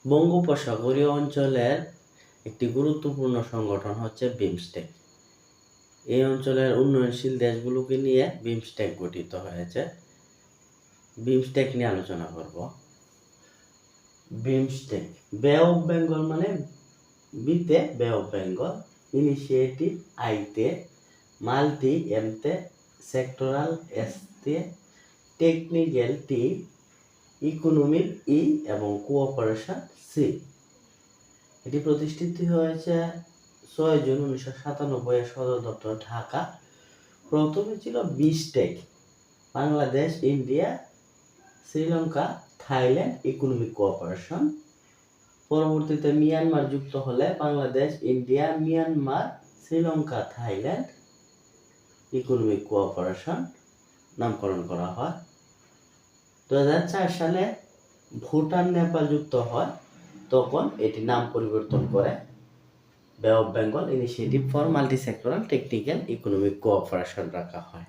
বঙ্গোপসাগরীয় অঞ্চলের একটি গুরুত্বপূর্ণ সংগঠন হচ্ছে বিমস্টেক। এই অঞ্চলের উন্নয়নশীল দেশগুলোকে নিয়ে বিমস্টেক গঠিত হয়েছে। বিমস্টেক নিয়ে আলোচনা করব। বিমস্টেক, বে অফ বেঙ্গল মানে বিতে, বে অফ বেঙ্গল, ইনিশিয়েটিভ আইতে, মাল্টি এমতে, সেক্টরাল এসতে, টেকনিক্যাল টি, ইকোনমিক ই এবং কোঅপারেশন সি। এটি প্রতিষ্ঠিত হয়েছে 6 জুন 1997 এর সদর দপ্তর ঢাকা। প্রথমে ছিল BIMSTEC, Bangladesh, India, Sri Lanka, Thailand economic cooperation. পরবর্তীতে মিয়ানমার যুক্ত হলে Bangladesh, India, Myanmar, Sri Lanka, Thailand economic cooperation নামকরণ করা হয়। 2004 সালে ভুটান, নেপাল যুক্ত হয়, তখন এটি নাম পরিবর্তন করে বে of Bengal initiative for multi sectoral technical economic cooperation রাখা হয়।